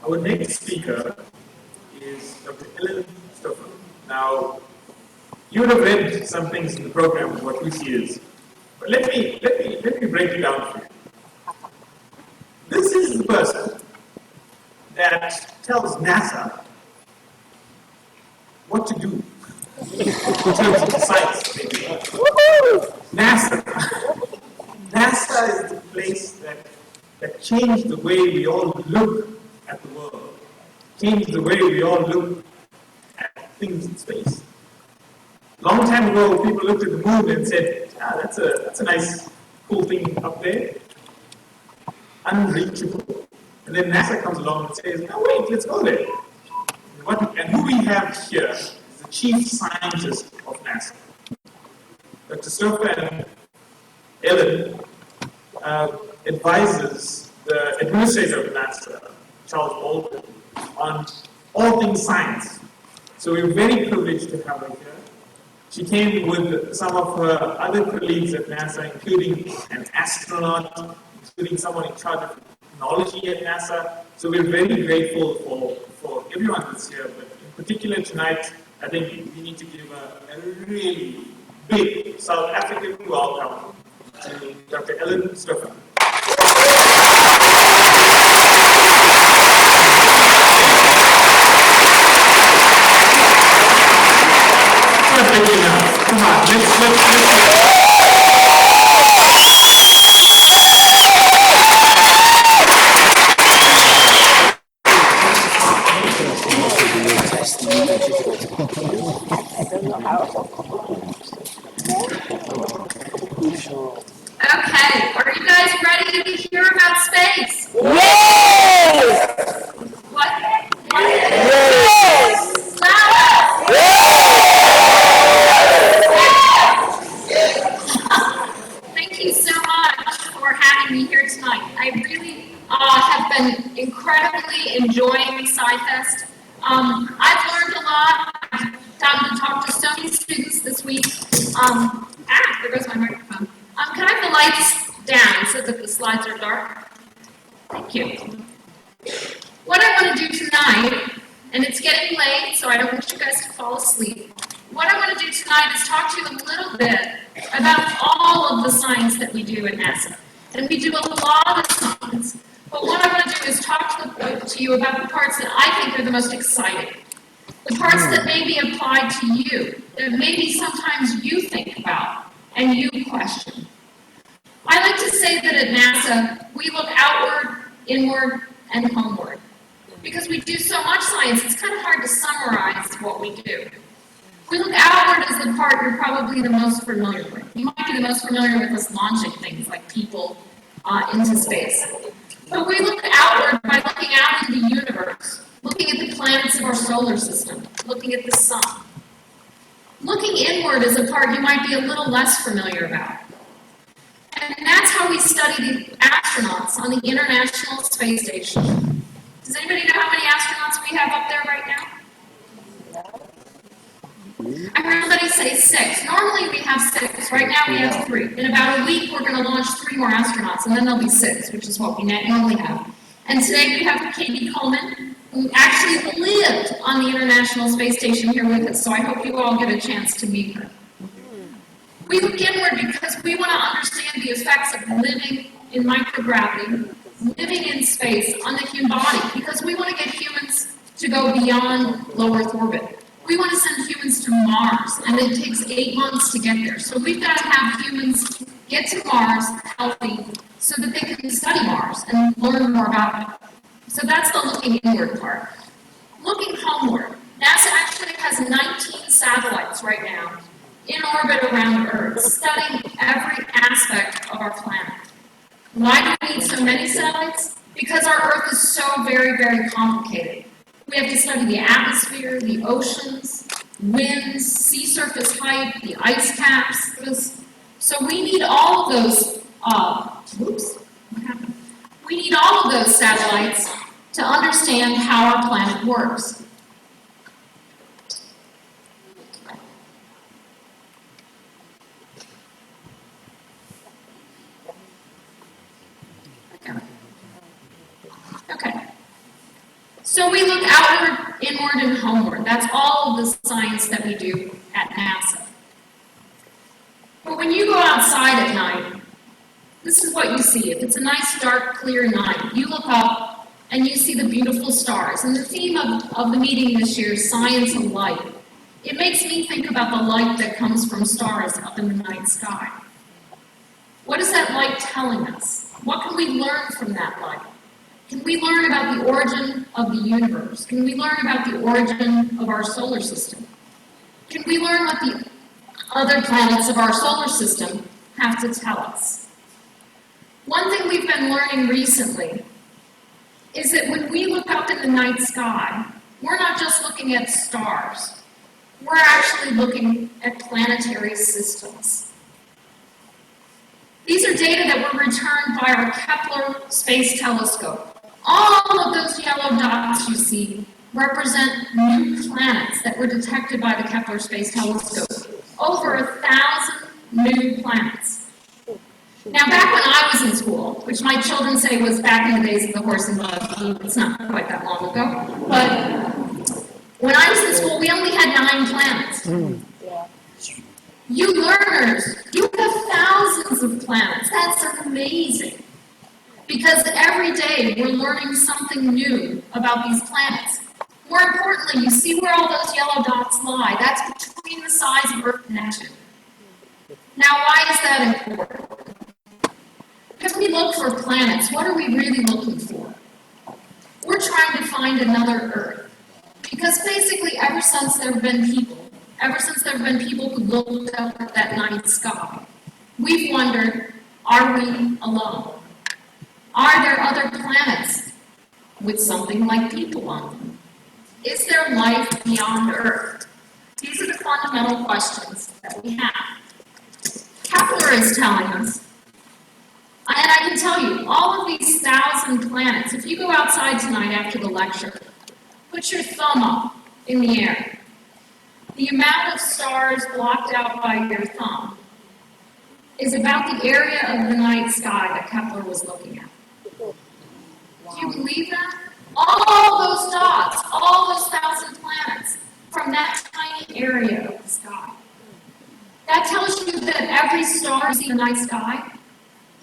Our next speaker is Dr. Ellen Stofan. Now, you would have read some things in the program of what who she is, but let me break it down for you. This is the person that tells NASA what to do in terms of science. NASA is the place that changed the way we all look at the world, changed the way we all look at things in space. Long time ago, people looked at the moon and said, that's a nice, cool thing up there. Unreachable. And then NASA comes along and says, no, wait, let's go there. And who we have here is the chief scientist of NASA. Dr. Stofan, Ellen, advises the administrator of NASA, Charles Baldwin, on all things science. So we're very privileged to have her here. She came with some of her other colleagues at NASA, including an astronaut, including someone in charge of technology at NASA. So we're very grateful for everyone that's here, but in particular tonight, I think we need to give a really big South African welcome to Dr. Ellen Stofan. Come on, let's Okay, are you guys ready to hear about space? Yes! What? Yes! Loud! Thank you so much for having me here tonight. I really have been incredibly enjoying Scifest. I've learned a lot. I've gotten to talk to so many students this week. There goes my microphone. Can I have the lights down so that the slides are dark? Thank you. What I want to do tonight, and it's getting late, so I don't want you guys to fall asleep. What I want to do tonight is talk to you a little bit about all of the science that we do at NASA. And we do a lot of science. But what I want to do is talk to you about the parts that I think are the most exciting. The parts that may be applied to you, that maybe sometimes you think about and you question. I like to say that at NASA, we look outward, inward, and homeward. Because we do so much science, it's kind of hard to summarize what we do. We look outward as the part you're probably the most familiar with. You might be the most familiar with us launching things like people into space. But we look outward by looking out into the universe, looking at the planets of our solar system, looking at the sun. Looking inward is a part you might be a little less familiar about. And that's how we study the astronauts on the International Space Station. Does anybody know how many astronauts we have up there right now? I heard somebody say 6. Normally we have 6. Right now we have 3. In about a week we're going to launch 3 more astronauts, and then there'll be 6, which is what we normally have. And today we have Katie Coleman, who actually lived on the International Space Station here with us, so I hope you all get a chance to meet her. We look inward because we want to understand the effects of living in microgravity, living in space on the human body, because we want to get humans to go beyond low Earth orbit. We want to send humans to Mars, and it takes 8 months to get there. So we've got to have humans get to Mars healthy so that they can study Mars and learn more about it. So that's the looking inward part. Looking homeward, NASA actually has 19 satellites right now in orbit around Earth, studying every aspect of our planet. Why do we need so many satellites? Because our Earth is so very, very complicated. We have to study the atmosphere, the oceans, winds, sea surface height, the ice caps. So we need all of those, We need all of those satellites to understand how our planet works. So we look outward, inward, and homeward. That's all of the science that we do at NASA. But when you go outside at night, this is what you see. If it's a nice, dark, clear night, you look up and you see the beautiful stars. And the theme of the meeting this year is science and light. It makes me think about the light that comes from stars up in the night sky. What is that light telling us? What can we learn from that light? Can we learn about the origin of the universe? Can we learn about the origin of our solar system? Can we learn what the other planets of our solar system have to tell us? One thing we've been learning recently is that when we look up in the night sky, we're not just looking at stars. We're actually looking at planetary systems. These are data that were returned by our Kepler Space Telescope. All of those yellow dots you see represent new planets that were detected by the Kepler Space Telescope. Over 1,000 new planets. Now, back when I was in school, which my children say was back in the days of the horse and buggy, it's not quite that long ago, but when I was in school, we only had 9 planets. You learners, you have thousands of planets. That's amazing. Because every day we're learning something new about these planets. More importantly, you see where all those yellow dots lie. That's between the sides of Earth and Neptune. Now, why is that important? Because we look for planets, what are we really looking for? We're trying to find another Earth. Because basically, ever since there have been people who looked up at that night sky, we've wondered, are we alone? Are there other planets with something like people on them? Is there life beyond Earth? These are the fundamental questions that we have. Kepler is telling us, and I can tell you, all of these 1,000 planets, if you go outside tonight after the lecture, put your thumb up in the air. The amount of stars blocked out by your thumb is about the area of the night sky that Kepler was looking at. Do you believe that? All those dots, all those 1,000 planets from that tiny area of the sky. That tells you that every star you see in the night sky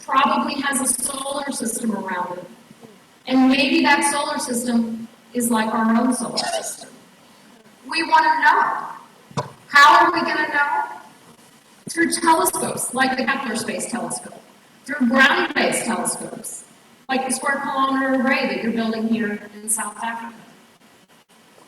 probably has a solar system around it. And maybe that solar system is like our own solar system. We want to know. How are we going to know? Through telescopes, like the Kepler Space Telescope. Through ground-based telescopes, like the Square Kilometre Array that you're building here in South Africa.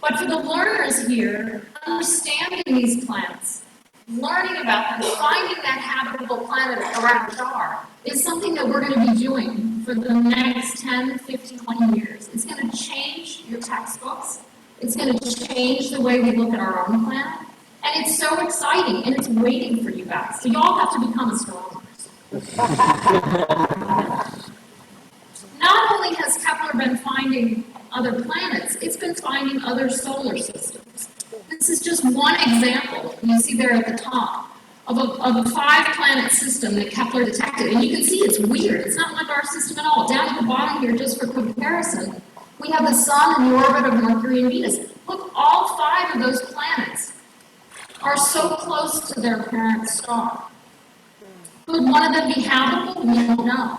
But for the learners here, understanding these planets, learning about them, finding that habitable planet around a star is something that we're going to be doing for the next 10, 15, 20 years. It's going to change your textbooks. It's going to change the way we look at our own planet. And it's so exciting, and it's waiting for you guys. So you all have to become astronomers. Not only has Kepler been finding other planets, it's been finding other solar systems. This is just one example, you see there at the top, of a 5-planet system that Kepler detected. And you can see it's weird. It's not like our system at all. Down at the bottom here, just for comparison, we have the Sun and the orbit of Mercury and Venus. Look, all 5 of those planets are so close to their parent star. Could one of them be habitable? We don't know.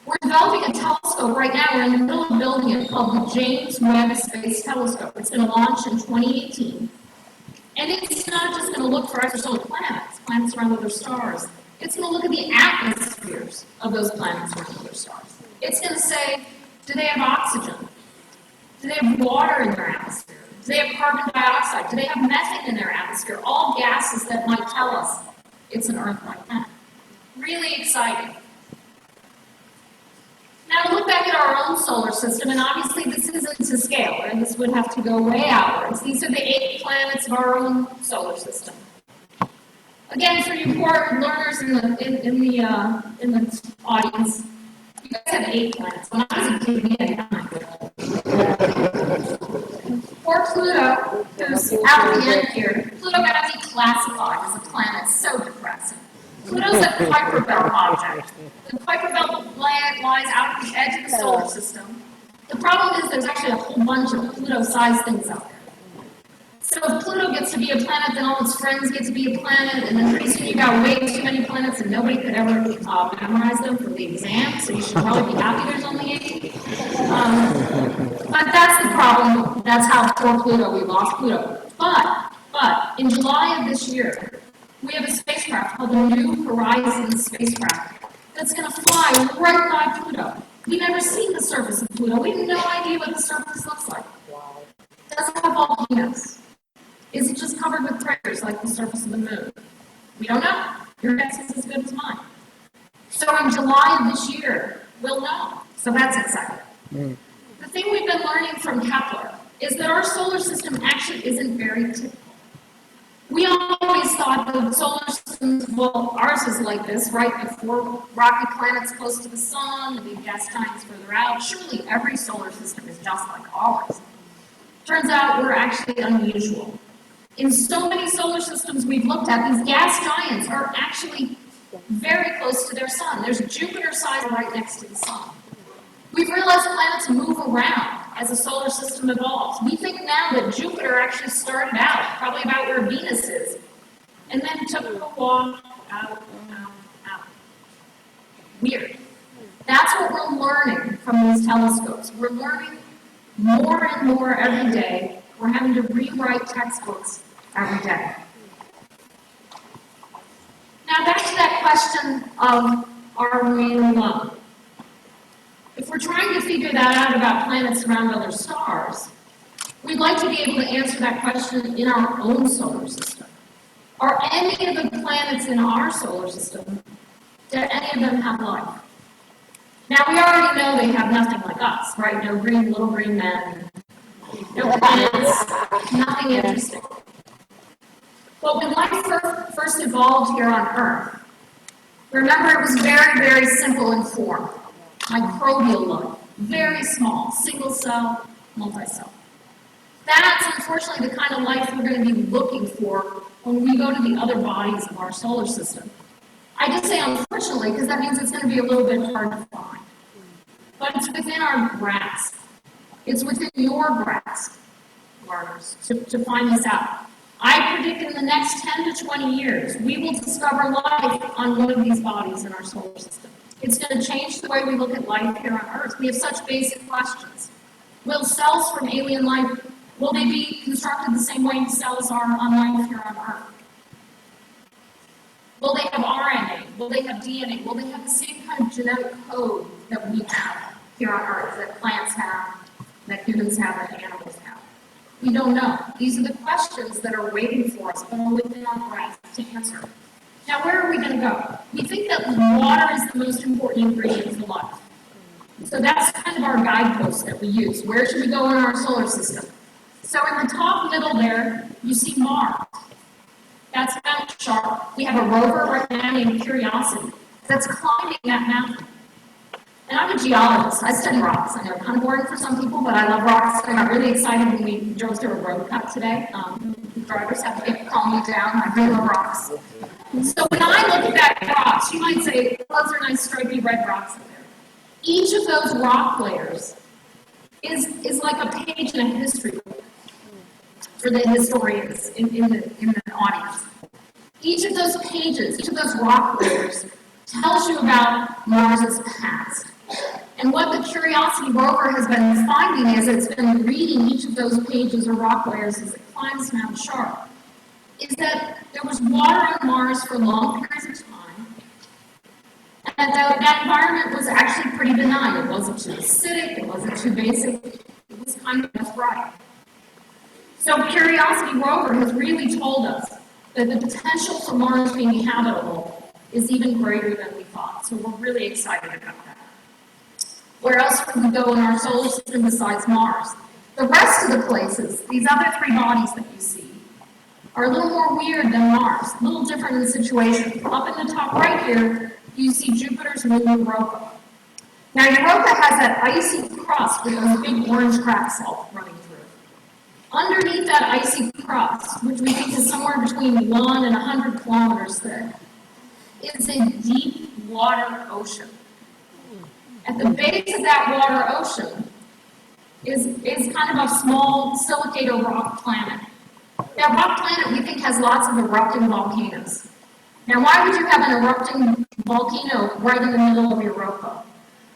We're developing a telescope right now. We're in the middle of building it called the James Webb Space Telescope. It's going to launch in 2018. And it's not just going to look for extrasolar planets, planets around other stars. It's going to look at the atmospheres of those planets around other stars. It's going to say, do they have oxygen? Do they have water in their atmosphere? Do they have carbon dioxide? Do they have methane in their atmosphere? All gases that might tell us it's an Earth-like planet. Really exciting. Now look back at our own solar system, and obviously this isn't to scale, and this would have to go way outwards. These are the 8 planets of our own solar system. Again, for you poor learners in the audience, you guys have 8 planets. When I was a kid, we had 9. Poor Pluto, who's out at the end here, Pluto got declassified as a planet. So depressing. Pluto's a Kuiper Belt object. The Kuiper Belt lies out at the edge of the solar system. The problem is there's actually a whole bunch of Pluto-sized things out there. So if Pluto gets to be a planet, then all its friends get to be a planet, and then pretty soon you got way too many planets and nobody could ever memorize them for the exam, so you should probably be happy there's only 8. But that's the problem. That's how for Pluto, we lost Pluto. But in July of this year, we have a spacecraft called the New Horizons spacecraft that's going to fly right by Pluto. We've never seen the surface of Pluto. We have no idea what the surface looks like. Does it have volcanoes? Is it just covered with craters like the surface of the moon? We don't know. Your guess is as good as mine. So in July of this year, we'll know. So that's exciting. The thing we've been learning from Kepler is that our solar system actually isn't very typical. We always thought the solar systems, well, ours is like this, right? The 4 rocky planets close to the sun, the big gas giants further out. Surely every solar system is just like ours. Turns out we're actually unusual. In so many solar systems we've looked at, these gas giants are actually very close to their sun. There's Jupiter-sized right next to the sun. We've realized planets move around as the solar system evolves. We think now that Jupiter actually started out probably about where Venus is, and then took a walk out. Weird. That's what we're learning from these telescopes. We're learning more and more every day. We're having to rewrite textbooks every day. Now back to that question of, are we alone? If we're trying to figure that out about planets around other stars, we'd like to be able to answer that question in our own solar system. Are any of the planets in our solar system, do any of them have life? Now, we already know they have nothing like us, right? No green, little green men, no planets, nothing interesting. But when life first evolved here on Earth, remember it was very, very simple in form. Microbial life, very small, single cell, multi-cell. That's unfortunately the kind of life we're going to be looking for when we go to the other bodies of our solar system. I just say unfortunately because that means it's going to be a little bit hard to find. But it's within our grasp. It's within your grasp, learners, to find this out. I predict in the next 10 to 20 years, we will discover life on one of these bodies in our solar system. It's going to change the way we look at life here on Earth. We have such basic questions. Will cells from alien life, will they be constructed the same way cells are on life here on Earth? Will they have RNA? Will they have DNA? Will they have the same kind of genetic code that we have here on Earth, that plants have, that humans have, that animals have? We don't know. These are the questions that are waiting for us, but are within our grasp to answer. Now, where are we going to go? We think that water is the most important ingredient for life. So that's kind of our guidepost that we use. Where should we go in our solar system? So in the top middle there, you see Mars. That's Mount Sharp. We have a rover right now named Curiosity that's climbing that mountain. And I'm a geologist. I study rocks. I know, kind of boring for some people, but I love rocks. I got really excited when we drove through a road cut today. The drivers have to calm me down. I really love rocks. So when I look at that rocks, you might say, those are nice stripy red rocks in there. Each of those rock layers is like a page in a history book for the historians in the audience. Each of those pages, each of those rock layers tells you about Mars's past. And what the Curiosity rover has been finding as it's been reading each of those pages or rock layers as it climbs Mount Sharp is that there was water on Mars for long periods of time, and that environment was actually pretty benign. It wasn't too acidic, it wasn't too basic, it was kind of just right. So Curiosity rover has really told us that the potential for Mars being habitable is even greater than we thought, so we're really excited about that. Where else would we go in our solar system besides Mars? The rest of the places, these other 3 bodies that you see, are a little more weird than Mars, a little different in the situation. Up in the top right here, you see Jupiter's moon Europa. Now Europa has that icy crust with those big orange cracks all running through. Underneath that icy crust, which we think is somewhere between 1 and 100 kilometers thick, is a deep water ocean. At the base of that water ocean is kind of a small silicate rock planet. That rock planet we think has lots of erupting volcanoes. Now, why would you have an erupting volcano right in the middle of Europa?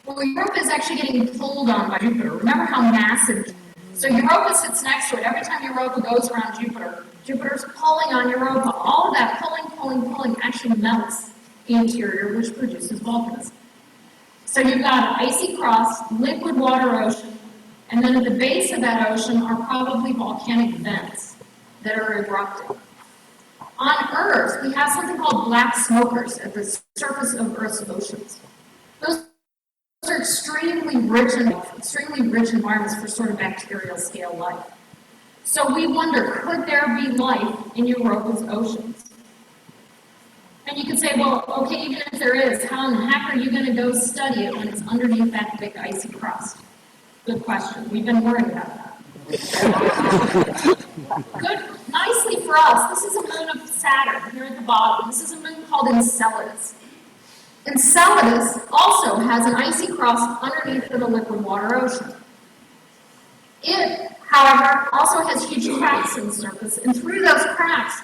Well, Europa is actually getting pulled on by Jupiter. Remember how massive. So Europa sits next to it. Every time Europa goes around Jupiter, Jupiter's pulling on Europa. All of that pulling actually melts the interior, which produces volcanism. So you've got an icy crust, liquid water ocean, and then at the base of that ocean are probably volcanic vents that are erupting. On Earth, we have something called black smokers at the surface of Earth's oceans. Those are extremely rich environments for sort of bacterial scale life. So we wonder, could there be life in Europa's oceans? And you can say, well, okay, even if there is, how in the heck are you going to go study it when it's underneath that thick icy crust? Good question. We've been worried about that. Good, nicely for us, this is a moon of Saturn here at the bottom. This is a moon called Enceladus. Enceladus also has an icy crust underneath of the liquid water ocean. It, however, also has huge cracks in the surface, and through those cracks,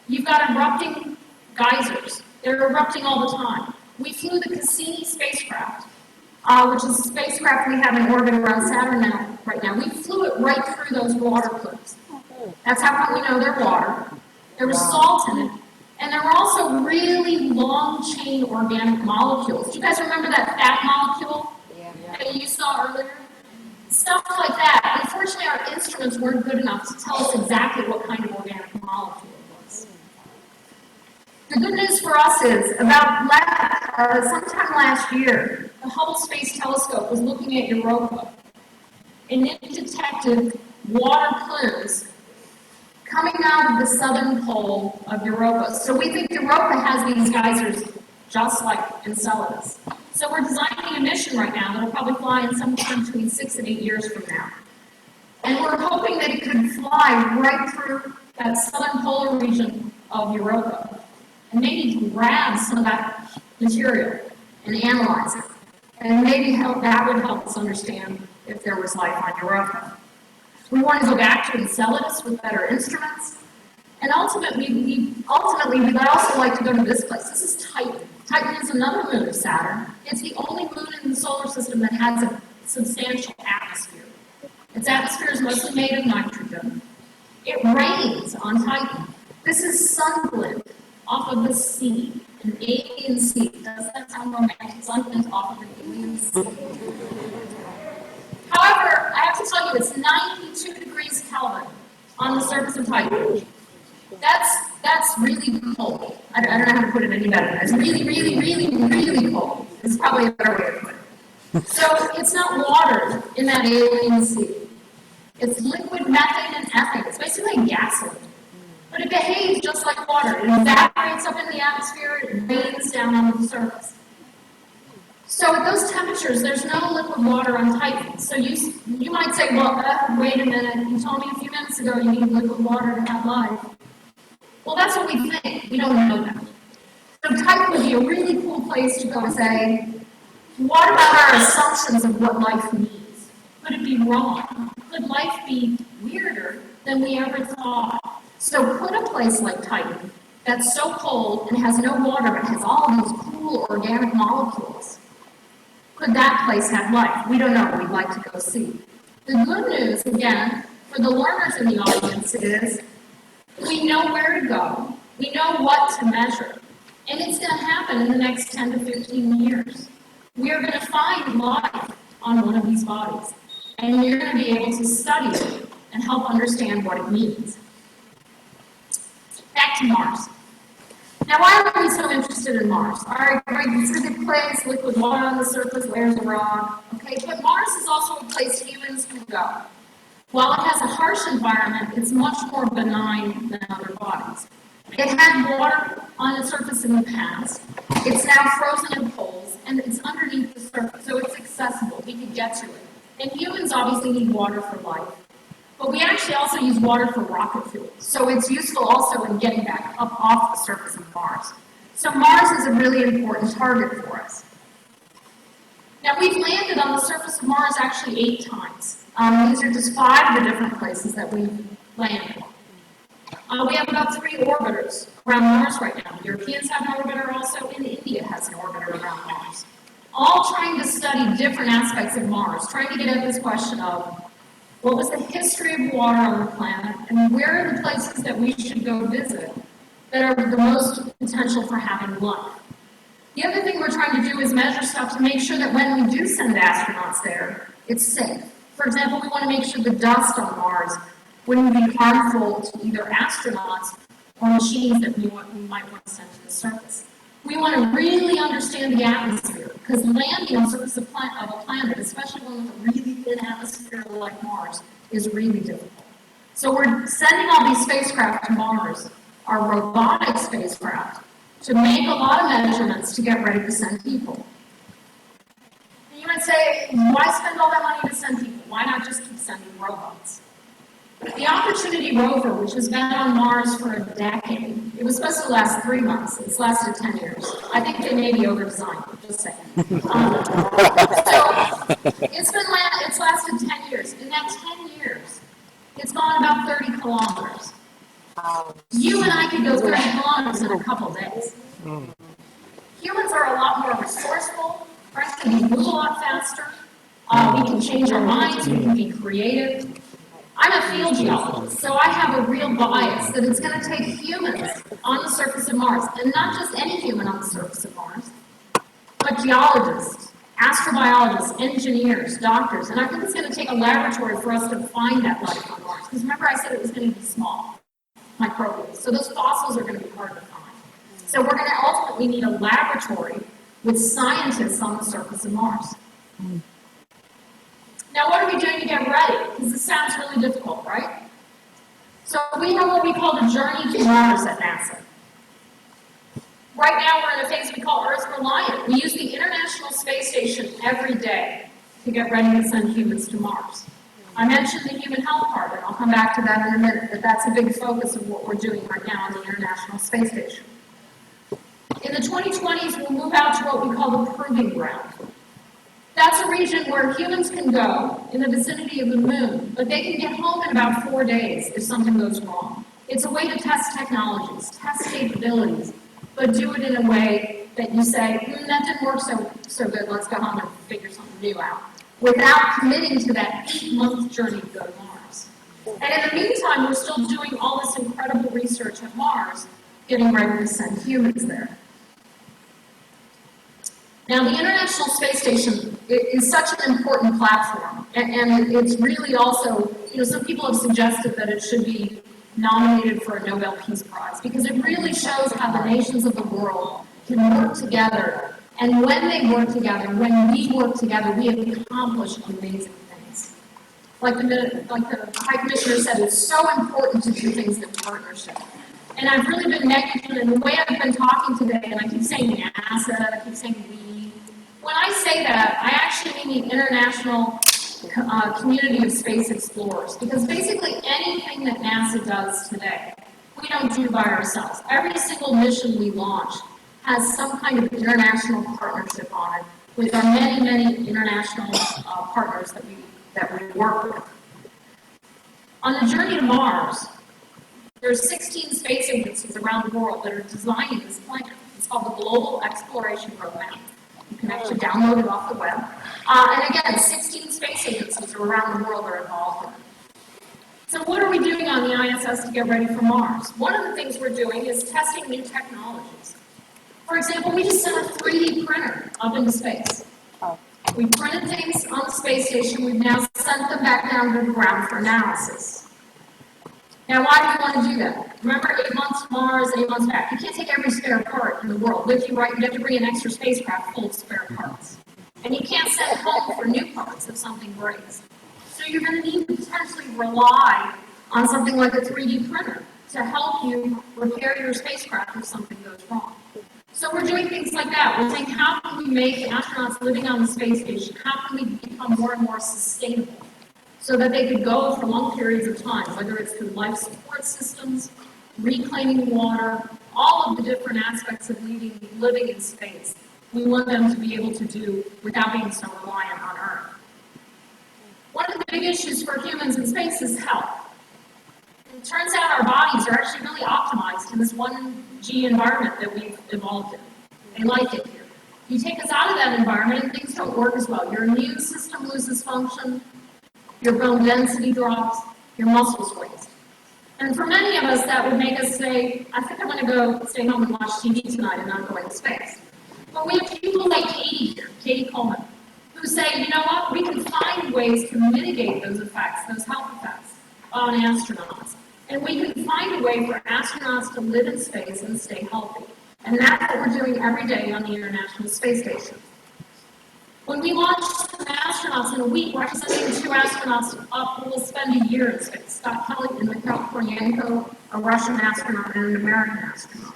you've got erupting geysers. They're erupting all the time. We flew the Cassini spacecraft, which is a spacecraft we have in orbit around Saturn right now. We flew it right through those water plumes. That's how come we know they're water. There was salt in it. And there were also really long-chain organic molecules. Do you guys remember that fat molecule that you saw earlier? Stuff like that. Unfortunately, our instruments weren't good enough to tell us exactly what kind of organic molecule it was. The good news for us is, about sometime last year, the Hubble Space Telescope was looking at Europa, and it detected water plumes coming out of the southern pole of Europa. So we think Europa has these geysers just like Enceladus. So we're designing a mission right now that'll probably fly in somewhere between 6 and 8 years from now. And we're hoping that it could fly right through that southern polar region of Europa and maybe grab some of that material and analyze it. And maybe that would help us understand if there was life on Europa. We want to go back to Enceladus with better instruments. And ultimately, we'd also like to go to this place. This is Titan. Titan is another moon of Saturn. It's the only moon in the solar system that has a substantial atmosphere. Its atmosphere is mostly made of nitrogen. It rains on Titan. This is sunglint off of the sea, an alien sea. Does that sound romantic? Sunglint off of an alien sea. However, I have to tell you, it's 92 degrees Kelvin on the surface of Titan. That's really cold. I don't know how to put it any better. It's really, really, really, really cold. It's probably a better way to put it. So it's not water in that alien sea. It's liquid methane and ethane. It's basically gasoline. But it behaves just like water. It evaporates up in the atmosphere. It rains down on the surface. So at those temperatures, there's no liquid water on Titan. So you might say, well, wait a minute. You told me a few minutes ago you need liquid water to have life. Well, that's what we think. We don't know that. So Titan would be a really cool place to go and say, what about our assumptions of what life needs? Could it be wrong? Could life be weirder than we ever thought? So put a place like Titan that's so cold and has no water but has all of these cool organic molecules. Could that place have life? We don't know. We'd like to go see. The good news, again, for the learners in the audience is we know where to go. We know what to measure. And it's going to happen in the next 10 to 15 years. We are going to find life on one of these bodies. And you're going to be able to study it and help understand what it means. Back to Mars. Now, why are we so interested in Mars? All right, great, it's a good place, liquid water on the surface, layers of rock. Okay, but Mars is also a place humans can go. While it has a harsh environment, it's much more benign than other bodies. It had water on its surface in the past. It's now frozen in poles, and it's underneath the surface, so it's accessible. We can get to it. And humans obviously need water for life. But we actually also use water for rocket fuel. So it's useful also in getting back up off the surface of Mars. So Mars is a really important target for us. Now, we've landed on the surface of Mars actually 8 times. These are just 5 of the different places that we've landed. We have about 3 orbiters around Mars right now. The Europeans have an orbiter also, and India has an orbiter around Mars. All trying to study different aspects of Mars, trying to get at this question of what was the history of water on the planet, and where are the places that we should go visit that are the most potential for having life. The other thing we're trying to do is measure stuff to make sure that when we do send astronauts there, it's safe. For example, we want to make sure the dust on Mars wouldn't be harmful to either astronauts or machines that we might want to send to the surface. We want to really understand the atmosphere, because landing on the surface of a planet, especially one with a really thin atmosphere like Mars, is really difficult. So we're sending all these spacecraft to Mars, our robotic spacecraft, to make a lot of measurements to get ready to send people. And you might say, why spend all that money to send people? Why not just keep sending robots? The Opportunity rover, which has been on Mars for a decade, it was supposed to last 3 months. It's lasted 10 years. I think they may be over-designed, just saying. It's lasted 10 years. In that 10 years, it's gone about 30 kilometers. You and I could go 30 kilometers in a couple days. Humans are a lot more resourceful. Frankly, we move a lot faster. We can change our minds. We can be creative. I'm a field geologist, so I have a real bias that it's going to take humans on the surface of Mars, and not just any human on the surface of Mars, but geologists, astrobiologists, engineers, doctors, and I think it's going to take a laboratory for us to find that life on Mars. Because remember I said it was going to be small, microbial, so those fossils are going to be hard to find. So we're going to ultimately need a laboratory with scientists on the surface of Mars. Now, what are we doing to get ready? Because this sounds really difficult, right? So we have what we call the journey to Mars at NASA. Right now, we're in a phase we call Earth Reliant. We use the International Space Station every day to get ready to send humans to Mars. I mentioned the human health part, and I'll come back to that in a minute, but that's a big focus of what we're doing right now on the International Space Station. In the 2020s, we'll move out to what we call the Proving Ground. That's a region where humans can go in the vicinity of the moon, but they can get home in about 4 days if something goes wrong. It's a way to test technologies, test capabilities, but do it in a way that you say, that didn't work so good, let's go home and figure something new out, without committing to that 8-month journey to go to Mars. And in the meantime, we're still doing all this incredible research at Mars, getting ready to send humans there. Now, the International Space Station is such an important platform, and it's really also, some people have suggested that it should be nominated for a Nobel Peace Prize, because it really shows how the nations of the world can work together, and when they work together, when we work together, we have accomplished amazing things. Like the High Commissioner said, it's so important to do things in partnership. And I've really been negative in the way I've been talking today, and I keep saying NASA, I keep saying we. When I say that, I actually mean the international community of space explorers, because basically anything that NASA does today, we don't do by ourselves. Every single mission we launch has some kind of international partnership on it with our many, many international partners that we work with. On the journey to Mars, there are 16 space agencies around the world that are designing this plan. It's called the Global Exploration Program. You can actually download it off the web. And again, 16 space agencies around the world are involved in it. So what are we doing on the ISS to get ready for Mars? One of the things we're doing is testing new technologies. For example, we just sent a 3D printer up into space. We printed things on the space station. We've now sent them back down to the ground for analysis. Now, why do you want to do that? Remember, 8 months to Mars, 8 months back. You can't take every spare part in the world with you, right? You have to bring an extra spacecraft full of spare parts. And you can't send home for new parts if something breaks. So you're going to need to potentially rely on something like a 3D printer to help you repair your spacecraft if something goes wrong. So we're doing things like that. We're saying, how can we make astronauts living on the space station, how can we become more and more sustainable? So that they could go for long periods of time, whether it's through life support systems, reclaiming water, all of the different aspects of living in space we want them to be able to do without being so reliant on Earth. One of the big issues for humans in space is health. It turns out our bodies are actually really optimized in this 1G environment that we've evolved in. They like it here. You take us out of that environment and things don't work as well. Your immune system loses function, your bone density drops, your muscles waste. And for many of us, that would make us say, I think I'm going to go stay home and watch TV tonight and not go into space. But we have people like Katie here, Katie Coleman, who say, you know what, we can find ways to mitigate those effects, those health effects on astronauts. And we can find a way for astronauts to live in space and stay healthy. And that's what we're doing every day on the International Space Station. When we launch some astronauts in a week, we're actually sending 2 astronauts up who will spend a year in space. Scott Kelly and Mikhail Kornienko, a Russian astronaut and an American astronaut.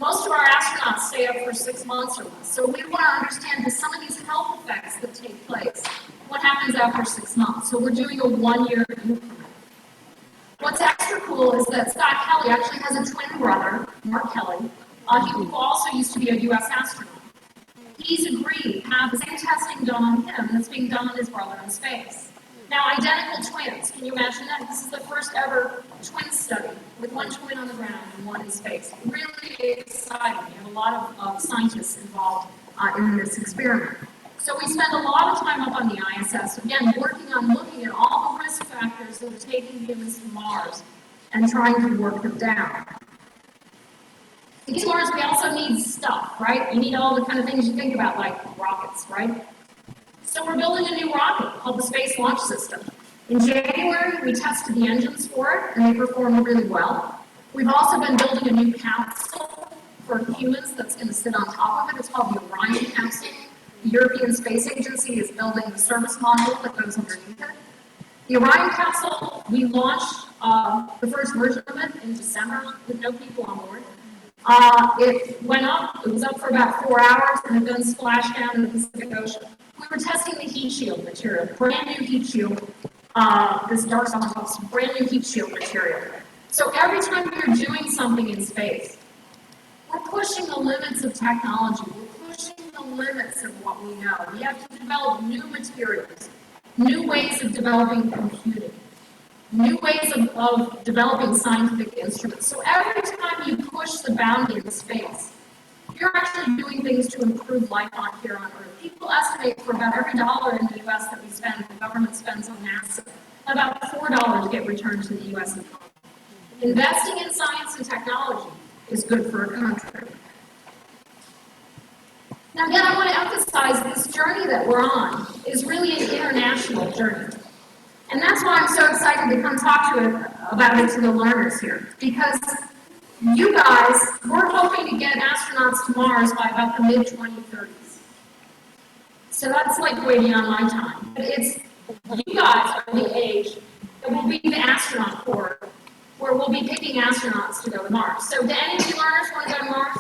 Most of our astronauts stay up for 6 months or less. So we want to understand some of these health effects that take place. What happens after 6 months? So we're doing a 1-year increment. What's extra cool is that Scott Kelly actually has a twin brother, Mark Kelly, who also used to be a U.S. astronaut. He's agreed to have the same testing done on him that's being done on his brother in space. Now, identical twins, can you imagine that? This is the first ever twin study with one twin on the ground and one in space. Really exciting. We have a lot of scientists involved in this experiment. So we spend a lot of time up on the ISS, again, working on looking at all the risk factors that are taking humans to Mars and trying to work them down. To get to Mars, we also need stuff, right? You need all the kind of things you think about, like rockets, right? So we're building a new rocket called the Space Launch System. In January, we tested the engines for it, and they performed really well. We've also been building a new capsule for humans that's going to sit on top of it. It's called the Orion capsule. The European Space Agency is building the service module that goes underneath it. The Orion capsule, we launched the first version of it in December with no people on board. It went up, it was up for about 4 hours, and it then splashed down in the Pacific Ocean. We were testing the heat shield material, brand new heat shield, this dark sauce, brand new heat shield material. So every time you're doing something in space, we're pushing the limits of technology, we're pushing the limits of what we know. We have to develop new materials, new ways of developing computing, new ways of developing scientific instruments. So every time you push the boundary in space, you're actually doing things to improve life on here on Earth. People estimate for about every dollar in the U.S. that we spend, the government spends on NASA, about $4 get returned to the U.S. economy. Investing in science and technology is good for a country. Now again, I want to emphasize this journey that we're on is really an international journey. And that's why I'm so excited to come talk about it to the learners here. Because you guys, we're hoping to get astronauts to Mars by about the mid-2030s. So that's like way beyond my time. But you guys are the age that will be the astronaut corps, where we'll be picking astronauts to go to Mars. So do any of you learners want to go to Mars?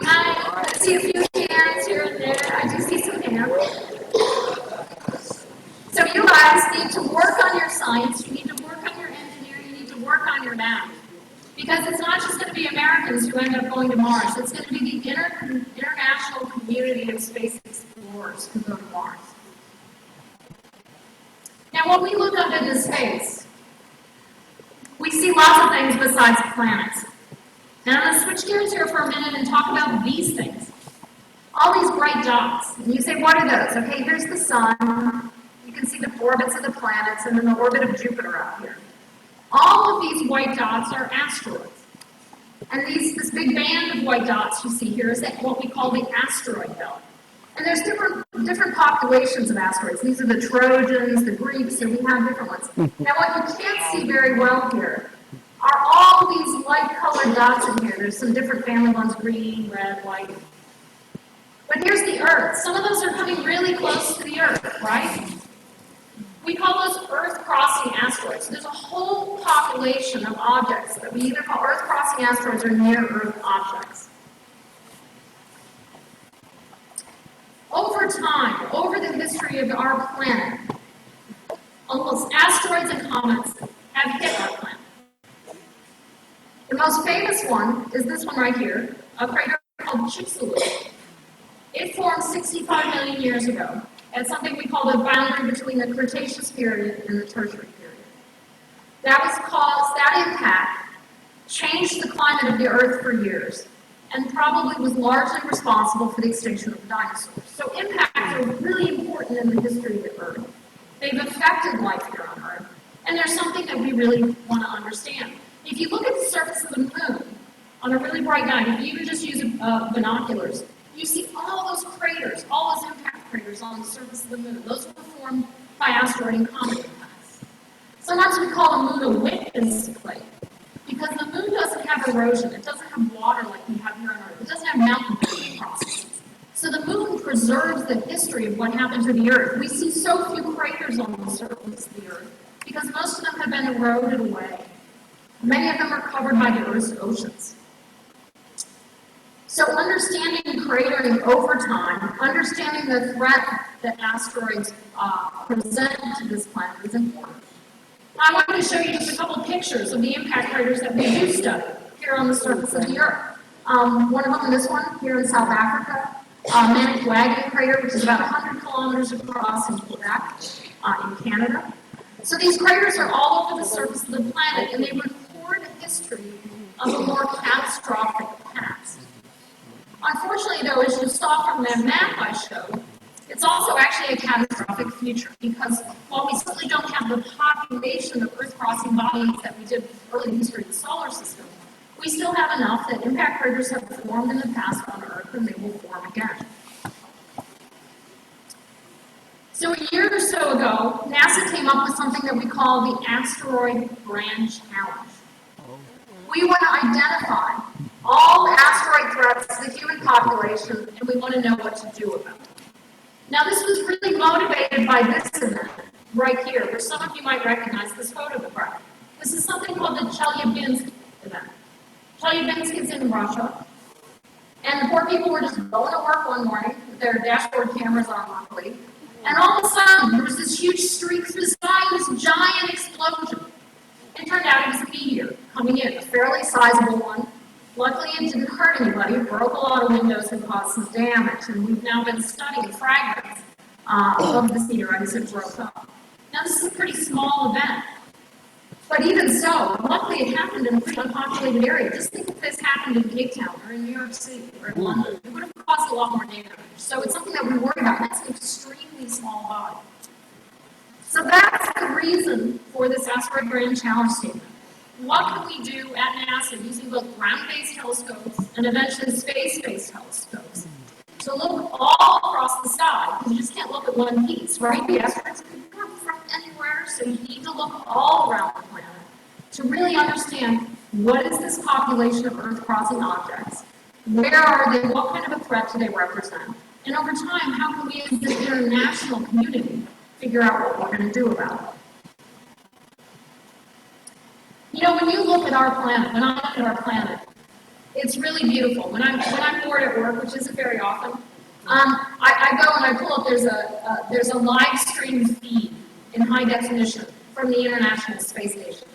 I see a few hands here and there. I do see some hands. So you guys need to work on your science, you need to work on your engineering, you need to work on your math. Because it's not just going to be Americans who end up going to Mars, it's going to be the international community of space explorers who go to Mars. Now when we look up into space, we see lots of things besides planets. Now I'm going to switch gears here for a minute and talk about these things. All these bright dots. And you say, what are those? Okay, here's the sun. You can see the orbits of the planets and then the orbit of Jupiter out here. All of these white dots are asteroids. And this big band of white dots you see here is what we call the asteroid belt. And there's different populations of asteroids. These are the Trojans, the Greeks, and we have different ones. Now what you can't see very well here are all these light-colored dots in here. There's some different family ones, green, red, white. But here's the Earth. Some of those are coming really close to the Earth, right? We call those Earth-crossing asteroids. There's a whole population of objects that we either call Earth-crossing asteroids or near-Earth objects. Over time, over the history of our planet, almost asteroids and comets have hit our planet. The most famous one is this one right here, a crater called Chicxulub. It formed 65 million years ago at something we call the boundary between the Cretaceous period and the Tertiary period. That impact changed the climate of the Earth for years and probably was largely responsible for the extinction of the dinosaurs. So impacts are really important in the history of the Earth. They've affected life here on Earth, and there's something that we really want to understand. If you look at the surface of the moon on a really bright night, if you even just use binoculars, you see all those craters, all those impact craters on the surface of the moon. Those were formed by asteroid and comet impacts. Sometimes we call the moon a witness plate because the moon doesn't have erosion. It doesn't have water like we have here on Earth. It doesn't have mountain building processes. So the moon preserves the history of what happened to the Earth. We see so few craters on the surface of the Earth because most of them have been eroded away. Many of them are covered by the Earth's oceans. So understanding cratering over time, understanding the threat that asteroids present to this planet is important. I wanted to show you just a couple of pictures of the impact craters that we do study here on the surface of the Earth. One of them, this one, here in South Africa, Manicouagan crater, which is about 100 kilometers across in Quebec, in Canada. So these craters are all over the surface of the planet, and they record a history of a more catastrophic past. Unfortunately, though, as you saw from that map I showed, it's also actually a catastrophic future because while we certainly don't have the population of Earth-crossing bodies that we did early in the history of the solar system, we still have enough that impact craters have formed in the past on Earth and they will form again. So a year or so ago, NASA came up with something that we call the Asteroid Grand Challenge. We want to identify all asteroid threats to the human population, and we want to know what to do about it. Now, this was really motivated by this event right here, where some of you might recognize this photograph. This is something called the Chelyabinsk event. Chelyabinsk is in Russia, and the poor people were just going to work one morning with their dashboard cameras on, luckily, and all of a sudden, there was this huge streak through the sky, this giant explosion. It turned out it was a meteor coming in, a fairly sizable one. Luckily, it didn't hurt anybody. It broke a lot of windows and caused some damage, and we've now been studying fragments of this meteorite as it broke up. Now, this is a pretty small event, but even so, luckily it happened in a pretty unpopulated area. Just think if this happened in Cape Town or in New York City or in London, it would have caused a lot more damage. So it's something that we worry about. That's an extremely small body. So that's the reason for this Asteroid Grand Challenge statement. What can we do at NASA using both ground-based telescopes and eventually space-based telescopes to look all across the sky? Because you just can't look at one piece, right? The asteroids can come from anywhere, so you need to look all around the planet to really understand what is this population of Earth-crossing objects, where are they, what kind of a threat do they represent, and over time, how can we as an international community figure out what we're going to do about it? You know, when you look at our planet, when I look at our planet, it's really beautiful. When I'm bored at work, which isn't very often, I go and I pull up. There's a live stream feed in high definition from the International Space Station.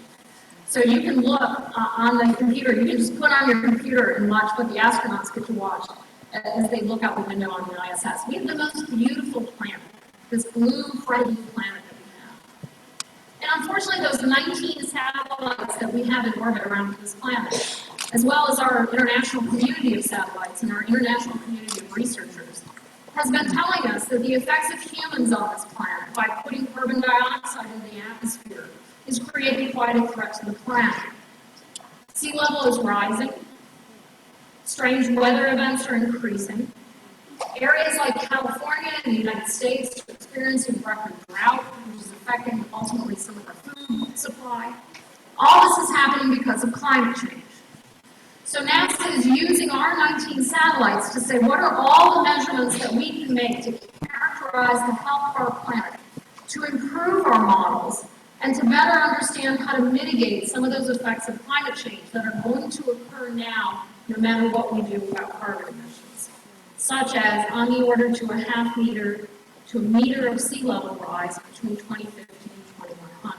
So you can look on the computer. You can just put on your computer and watch what the astronauts get to watch as they look out the window on the ISS. We have the most beautiful planet, this blue, friendly planet. And unfortunately, those 19 satellites that we have in orbit around this planet, as well as our international community of satellites and our international community of researchers, has been telling us that the effects of humans on this planet by putting carbon dioxide in the atmosphere is creating quite a threat to the planet. Sea level is rising. Strange weather events are increasing. Areas like California and the United States are experiencing record drought, which is affecting ultimately some of our food supply. All this is happening because of climate change. So NASA is using our 19 satellites to say, what are all the measurements that we can make to characterize the health of our planet, to improve our models, and to better understand how to mitigate some of those effects of climate change that are going to occur now, no matter what we do about carbon emissions, such as on the order to a half meter to a meter of sea level rise between 2050 and 2100.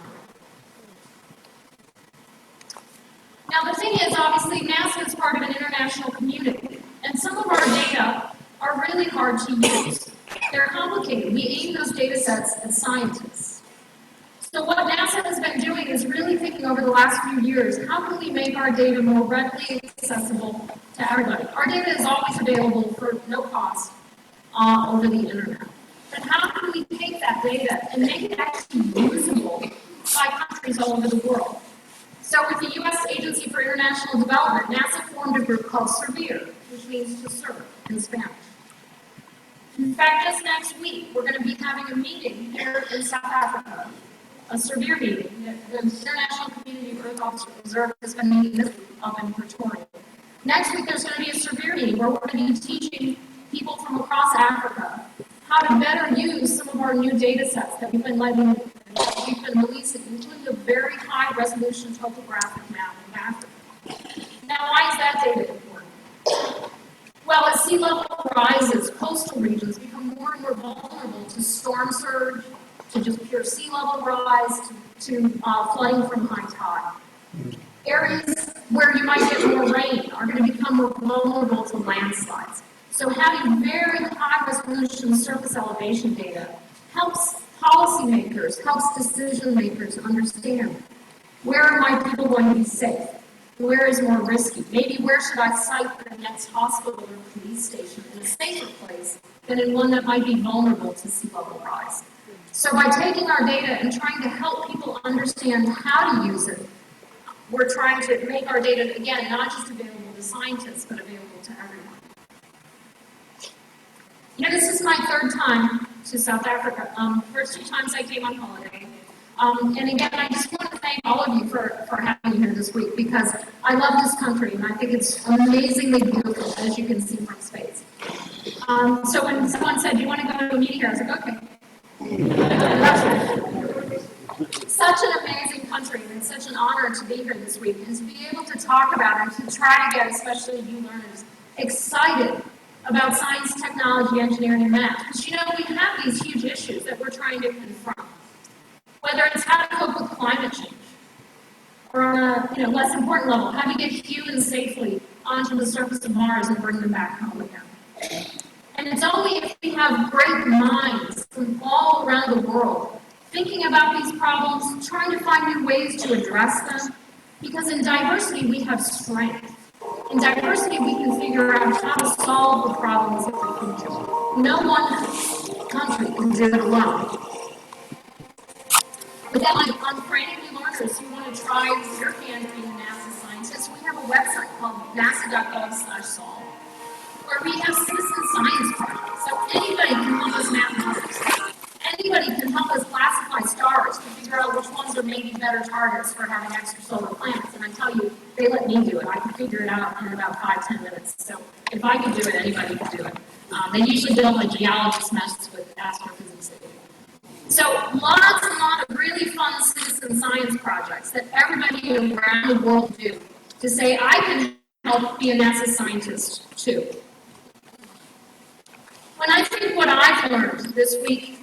Now the thing is, obviously, NASA is part of an international community, and some of our data are really hard hard to use. They're complicated. We aim those data sets at scientists. So what NASA has been doing is really thinking over the last few years, how can we make our data more readily accessible to everybody? Our data is always available for no cost over the internet. But how can we take that data and make it actually usable by countries all over the world? So with the U.S. Agency for International Development, NASA formed a group called SERVIR, which means to serve in Spanish. In fact, just next week, we're going to be having a meeting here in South Africa, a SERVIR meeting that the International Community Earth Observer has been meeting this week up in Pretoria. Next week, there's going to be a SERVIR meeting where we're going to be teaching people from across Africa how to better use some of our new data sets that we've been releasing, including a very high resolution topographic map of Africa. Now, why is that data important? Well, as sea level rises, coastal regions become more and more vulnerable to storm surge, to just pure sea level rise, to flooding from high tide. Areas where you might get more rain are going to become more vulnerable to landslides. So having very high resolution surface elevation data helps policymakers, helps decision makers understand where are my people going to be safe, where is more risky, maybe where should I site the next hospital or police station in a safer place than in one that might be vulnerable to sea level rise. So by taking our data and trying to help people understand how to use it, we're trying to make our data, again, not just available to scientists, but available to everyone. You know, this is my third time to South Africa. First 2 times I came on holiday. And again, I just want to thank all of you for having me here this week, because I love this country and I think it's amazingly beautiful, as you can see from space. So when someone said, do you want to go to a meeting here? I was like, okay. Such an amazing country, and it's such an honor to be here this week and to be able to talk about it and to try to get, especially you learners, excited about science, technology, engineering, and math. Because, you know, we have these huge issues that we're trying to confront. Whether it's how to cope with climate change, or on a less important level, how to get humans safely onto the surface of Mars and bring them back home again. And it's only if we have great minds from all around the world thinking about these problems, trying to find new ways to address them, because in diversity we have strength. In diversity, we can figure out how to solve the problems of the future. No one country can do it alone. But then, on for any new learners who want to try your hand at being a NASA scientist, we have a website called nasa.gov/solve, where we have citizen science projects. So anybody can help us map numbers. Anybody can help us classify stars to figure out which ones are maybe better targets for having extrasolar planets. And I tell you, they let me do it. I can figure it out in about 5-10 minutes. So if I can do it, anybody can do it. They usually don't let geologists mess with astrophysics. So lots and lots of really fun citizen science projects that everybody around the world do to say, I can help be a NASA scientist too. When I think what I've learned this week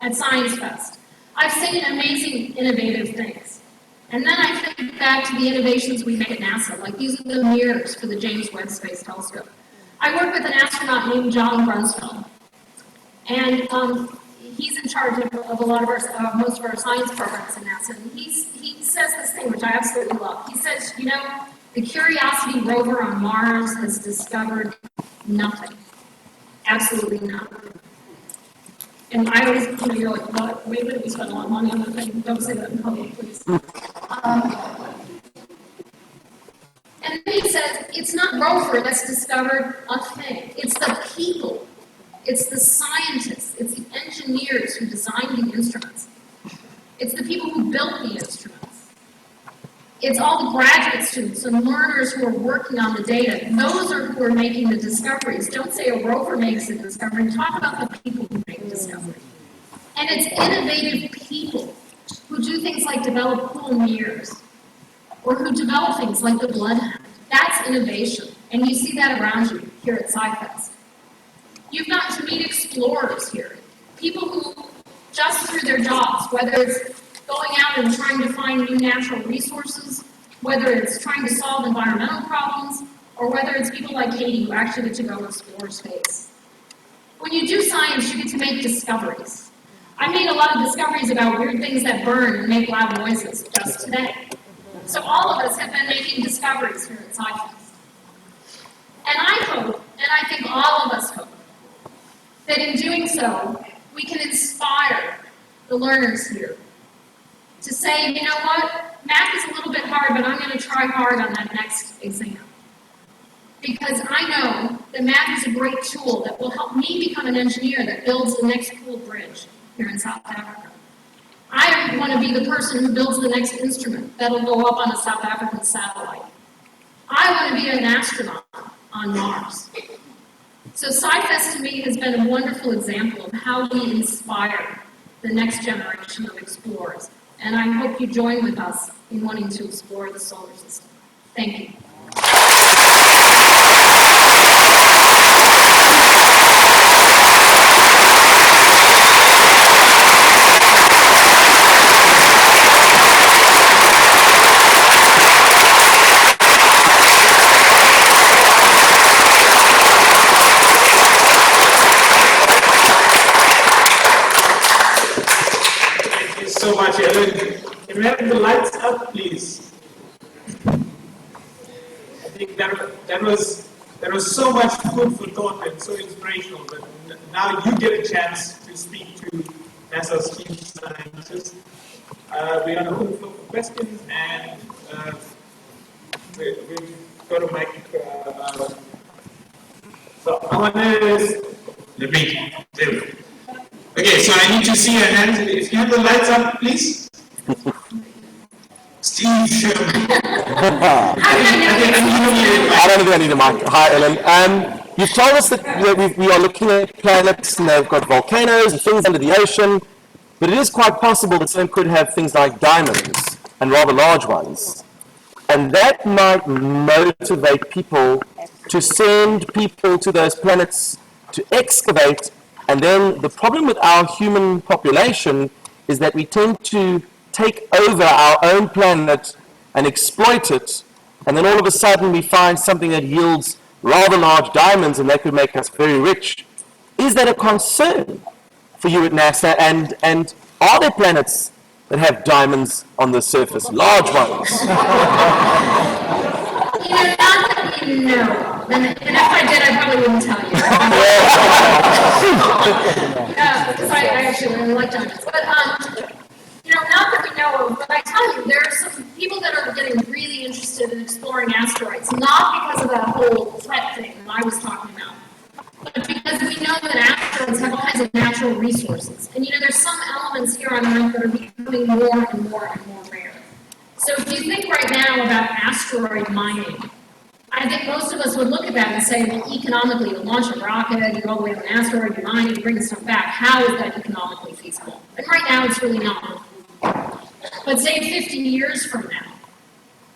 at Science Fest, I've seen amazing, innovative things. And then I think back to the innovations we make at NASA, like using the mirrors for the James Webb Space Telescope. I work with an astronaut named John Grunsfeld, and he's in charge of a lot of most of our science programs at NASA. And he says this thing, which I absolutely love. He says, you know, the Curiosity rover on Mars has discovered nothing. Absolutely nothing. And I always, you're like, what? Wait a minute, we spent a lot of money on that thing. Don't say that in public, please. And then he says, it's not rover that's discovered a thing. It's the people. It's the scientists. It's the engineers who designed the instruments. It's the people who built the instruments. It's all the graduate students and learners who are working on the data. Those are who are making the discoveries. Don't say a rover makes a discovery. Talk about the people who make the discovery. And it's innovative people who do things like develop cool mirrors, or who develop things like the bloodhound. That's innovation. And you see that around you here at Scifest. You've gotten to meet explorers here, people who, just through their jobs, whether it's going out and trying to find new natural resources, whether it's trying to solve environmental problems, or whether it's people like Katie who actually get to go explore space. When you do science, you get to make discoveries. I made a lot of discoveries about weird things that burn and make loud noises just today. So all of us have been making discoveries here at Scifest. And I hope, and I think all of us hope, that in doing so, we can inspire the learners here to say, you know what, math is a little bit hard, but I'm going to try hard on that next exam. Because I know that math is a great tool that will help me become an engineer that builds the next cool bridge here in South Africa. I want to be the person who builds the next instrument that'll go up on a South African satellite. I want to be an astronaut on Mars. So Scifest to me has been a wonderful example of how we inspire the next generation of explorers. And I hope you join with us in wanting to explore the solar system. Thank you. So much, Ellen. Can we have the lights up, please? I think that was so much food for thought and so inspirational. But now you get a chance to speak to NASA's chief scientist. We're going to open the floor for questions, and we've got a mic. So I want to there. Okay, so I need to see your hands. If you have the lights up, please. Steve Sherman. I don't think I need a mic. Hi, Ellen. You've told us that we are looking at planets and they've got volcanoes and things under the ocean, but it is quite possible that some could have things like diamonds, and rather large ones. And that might motivate people to send people to those planets to excavate. And then the problem with our human population is that we tend to take over our own planet and exploit it, and then all of a sudden we find something that yields rather large diamonds and that could make us very rich. Is that a concern for you at NASA? And are there planets that have diamonds on the surface, large ones? Not that we know. And if I did, I probably wouldn't tell you. Because I actually really like diamonds. But, not that we know of, but I tell you, there are some people that are getting really interested in exploring asteroids, not because of that whole threat thing that I was talking about, but because we know that asteroids have all kinds of natural resources. And, there's some elements here on Earth that are becoming more and more and more rare. So if you think right now about asteroid mining, I think most of us would look at that and say, well, economically, you launch a rocket, you go all the way to an asteroid, you mine it, you bring the stuff back. How is that economically feasible? And right now, it's really not. But say 50 years from now,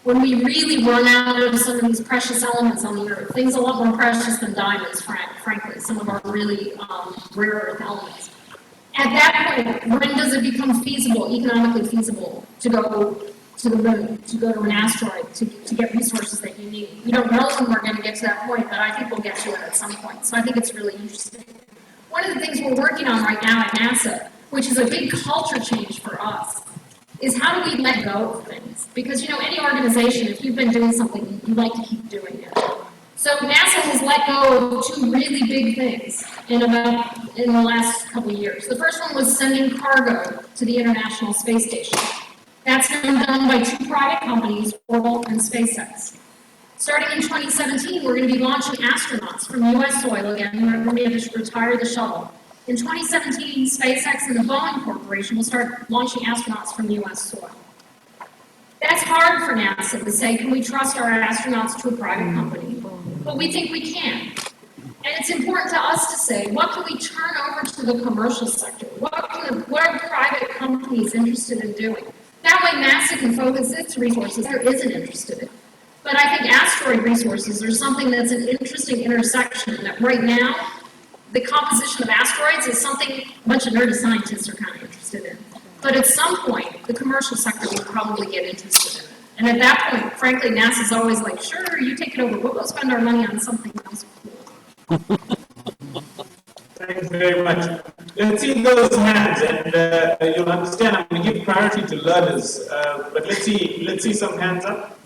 when we really run out of some of these precious elements on the Earth, things a lot more precious than diamonds, frankly, some of our really rare earth elements. At that point, when does it become feasible, economically feasible, to go to the moon, to go to an asteroid, to get resources that you need? We don't know when we're going to get to that point, but I think we'll get to it at some point. So I think it's really interesting. One of the things we're working on right now at NASA, which is a big culture change for us, is how do we let go of things? Because, any organization, if you've been doing something, you like to keep doing it. So NASA has let go of two really big things in the last couple of years. The first one was sending cargo to the International Space Station. That's been done by two private companies, Wilmot and SpaceX. Starting in 2017, we're going to be launching astronauts from U.S. soil again. We're going to retire the shuttle. In 2017, SpaceX and the Boeing Corporation will start launching astronauts from U.S. soil. That's hard for NASA to say, can we trust our astronauts to a private company? But we think we can. And it's important to us to say, what can we turn over to the commercial sector? What are private companies interested in doing? That way NASA can focus its resources there isn't interested in. But I think asteroid resources are something that's an interesting intersection that right now, the composition of asteroids is something a bunch of nerdy scientists are kind of interested in. But at some point, the commercial sector will probably get interested in it. And at that point, frankly, NASA's always like, sure, you take it over. We'll go spend our money on something else cool. Thank Thanks very much. Let's see those hands, and you'll understand I'm going to give priority to learners. But let's see some hands up.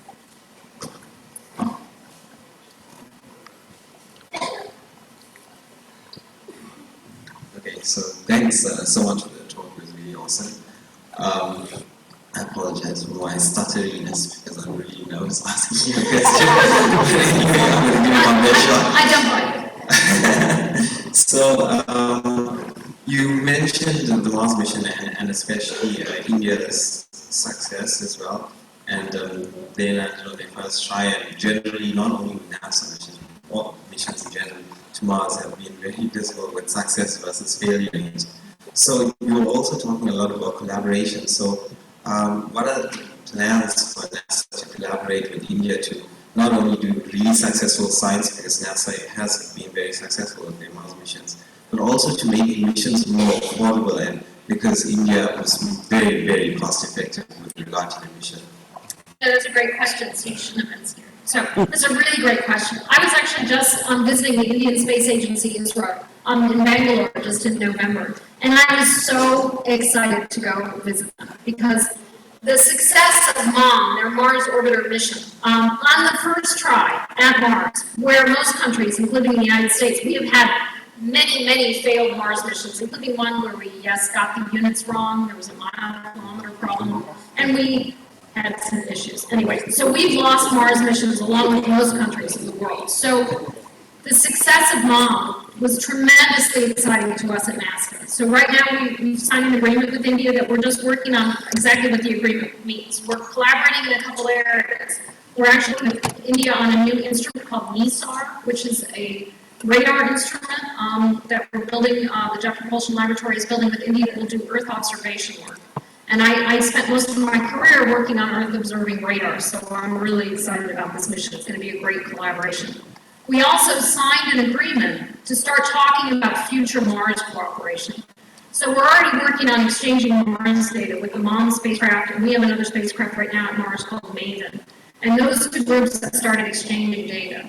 Okay, so thanks so much for the talk. It was really awesome. I apologize for my stutteriness because I'm really nervous asking you a question. Anyway, I'm going to give it my best shot. I don't mind. So, you mentioned the Mars mission and especially India's success as well. And then, their first try, and generally, not only with NASA missions, all missions in general to Mars have been very visible with success versus failure rates. So, you were also talking a lot about collaboration. So, what are the plans for NASA to collaborate with India to not only do really successful science, because NASA has been very successful with their Mars missions, but also to make missions more affordable, and because India was very, very cost effective with regard to the mission? That's a great question. So you shouldn't have been scared. So that's a really great question. I was actually just visiting the Indian Space Agency in Bangalore just in November, and I was so excited to go visit them because the success of MOM, their Mars Orbiter mission, on the first try at Mars, where most countries, including the United States, we have had many, many failed Mars missions, including one where we, got the units wrong, there was a mile-kilometer problem, and we had some issues. Anyway, so we've lost Mars missions along with most countries in the world. So the success of MOM was tremendously exciting to us at NASA. So right now we've signed an agreement with India that we're just working on exactly what the agreement means. We're collaborating in a couple areas. We're actually with India on a new instrument called NISAR, which is a radar instrument that we're building, the Jet Propulsion Laboratory is building with India that will do Earth observation work. And I spent most of my career working on Earth observing radar, so I'm really excited about this mission. It's going to be a great collaboration. We also signed an agreement to start talking about future Mars cooperation. So we're already working on exchanging Mars data with the MOM spacecraft, and we have another spacecraft right now at Mars called Maven. And those two groups have started exchanging data.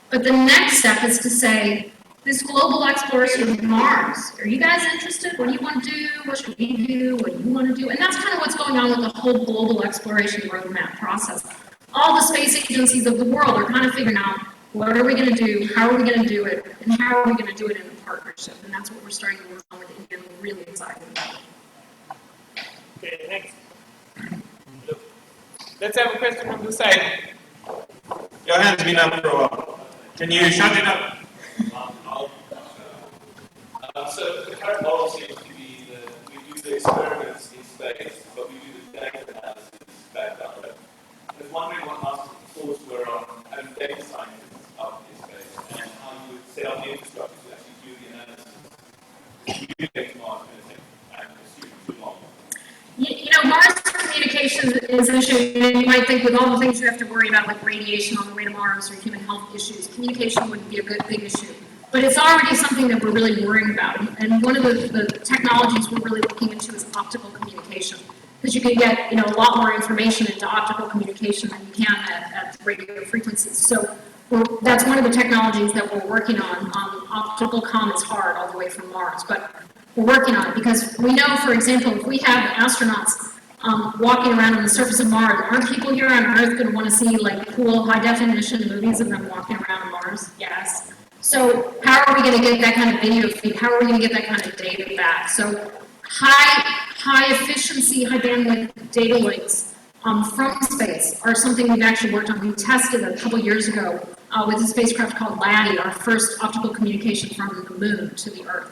But the next step is to say, this global exploration of Mars, are you guys interested? What do you want to do? What should we do? What do you want to do? And that's kind of what's going on with the whole global exploration roadmap process. All the space agencies of the world are kind of figuring out, what are we going to do? How are we going to do it? And how are we going to do it in a partnership? And that's what we're starting to work on with India, and we're really excited about it. Okay, next. Look, let's have a question from this side. Your hand's been up for a while. Can you shut it up? So the current model seems to be that we do the experiments in space, but we do the data analysis back on Earth. I was wondering what Master's thoughts were on having data scientists up in space, and how you would set up the infrastructure to actually do the analysis. You take Mars and assume too long. Mars communication is an issue. You might think with all the things you have to worry about, like radiation on the way to Mars or human health issues, communication wouldn't be a big issue. But it's already something that we're really worrying about. And one of the technologies we're really looking into is optical communication. Because you can get a lot more information into optical communication than you can at radio frequencies. So that's one of the technologies that we're working on. Optical comm is hard all the way from Mars, but we're working on it because we know, for example, if we have astronauts walking around on the surface of Mars, aren't people here on Earth going to want to see like cool high definition movies of them walking around Mars? Yes. So how are we going to get that kind of video feed? How are we going to get that kind of data back? So high efficiency, high bandwidth data links from space are something we've actually worked on. We tested a couple years ago with a spacecraft called LADEE, our first optical communication from the moon to the Earth.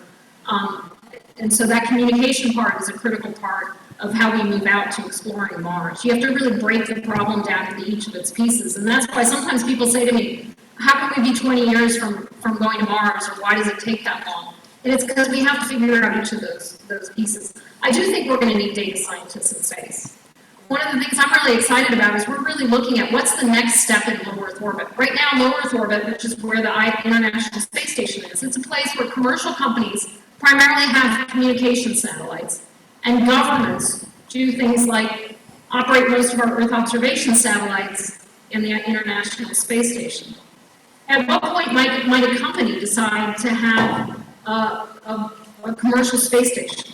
And so that communication part is a critical part of how we move out to exploring Mars. You have to really break the problem down into each of its pieces. And that's why sometimes people say to me, how can we be 20 years from going to Mars, or why does it take that long? And it's because we have to figure out each of those pieces. I do think we're going to need data scientists in space. One of the things I'm really excited about is we're really looking at what's the next step in low Earth orbit. Right now, low Earth orbit, which is where the International Space Station is, it's a place where commercial companies primarily have communication satellites, and governments do things like operate most of our Earth observation satellites in the International Space Station. At what point might a company decide to have a commercial space station?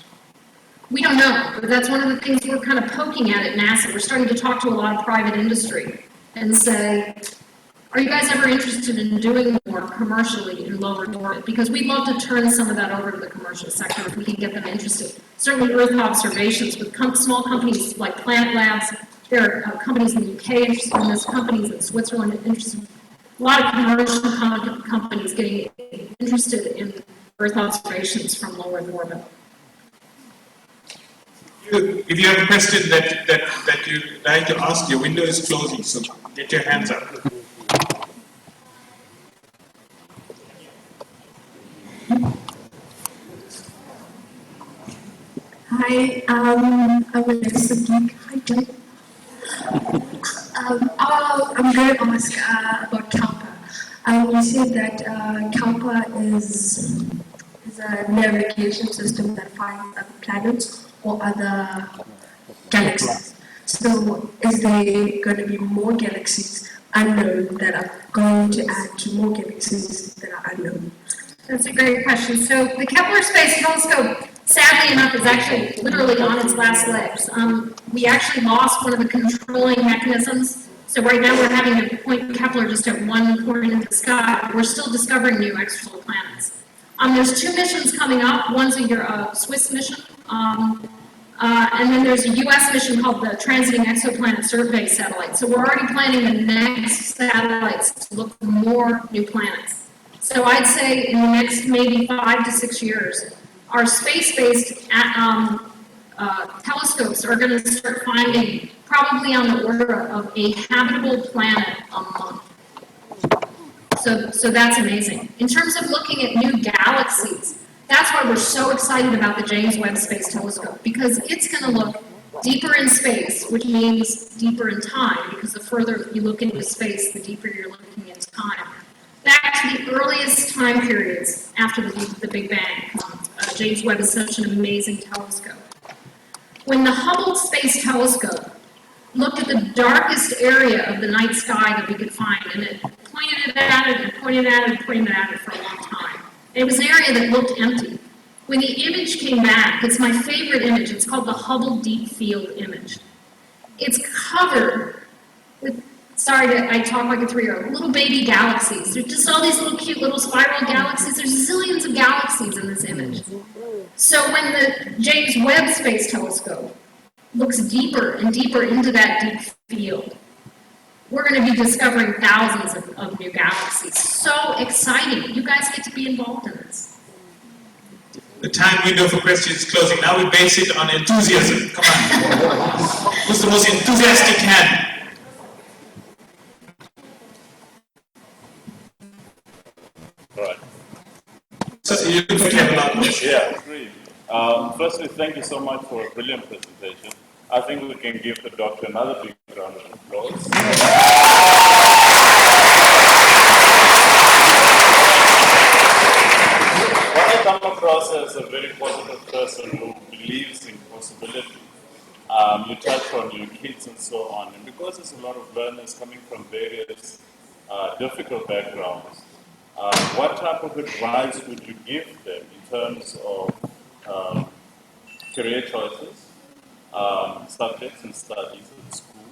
We don't know, but that's one of the things we're kind of poking at NASA. We're starting to talk to a lot of private industry and say, are you guys ever interested in doing more commercially in low Earth orbit? Because we'd love to turn some of that over to the commercial sector if we can get them interested. Certainly Earth observations with small companies like Planet Labs. There are companies in the UK interested in this, companies in Switzerland interested. A lot of commercial companies getting interested in Earth observations from low Earth orbit. If you have a question that you'd like to ask, your window is closing, so get your hands up. Hi, I'm Alexa Geek. Hi, Joe. I'm going to ask about CALPA. You said that CALPA is a navigation system that finds other planets or other galaxies. So is there going to be more galaxies unknown that are going to add to more galaxies that are unknown? That's a great question. So the Kepler Space Telescope, sadly enough, is actually literally on its last legs. We actually lost one of the controlling mechanisms. So right now we're having to point Kepler just at one point in the sky. We're still discovering new extrasolar planets. There's 2 missions coming up. One's a Swiss mission, and then there's a U.S. mission called the Transiting Exoplanet Survey Satellite. So we're already planning the next satellites to look for more new planets. So I'd say in the next maybe 5 to 6 years, our space-based telescopes are going to start finding probably on the order of a habitable planet a month. So that's amazing. In terms of looking at new galaxies, that's why we're so excited about the James Webb Space Telescope, because it's going to look deeper in space, which means deeper in time, because the further you look into space, the deeper you're looking into time. Back to the earliest time periods after the Big Bang. James Webb is such an amazing telescope. When the Hubble Space Telescope looked at the darkest area of the night sky that we could find, and it pointed it at it and pointed at it and pointed at it for a long time. It was an area that looked empty. When the image came back, it's my favorite image. It's called the Hubble Deep Field image. It's covered with, I talk like a 3-year-old, little baby galaxies. There's just all these little cute little spiral galaxies. There's zillions of galaxies in this image. So when the James Webb Space Telescope looks deeper and deeper into that deep field, we're going to be discovering thousands of new galaxies. So exciting. You guys get to be involved in this. The time window for questions is closing. Now we base it on enthusiasm. Come on. Who's the most enthusiastic hand? Right. So you look like you have a lot of questions. Yeah, great. Firstly, thank you so much for a brilliant presentation. I think we can give the doctor another big round of applause. What I come across as a very positive person who believes in possibility. You touch on your kids and so on, and because there's a lot of learners coming from various difficult backgrounds, what type of advice would you give them in terms of career choices, subjects and studies at school,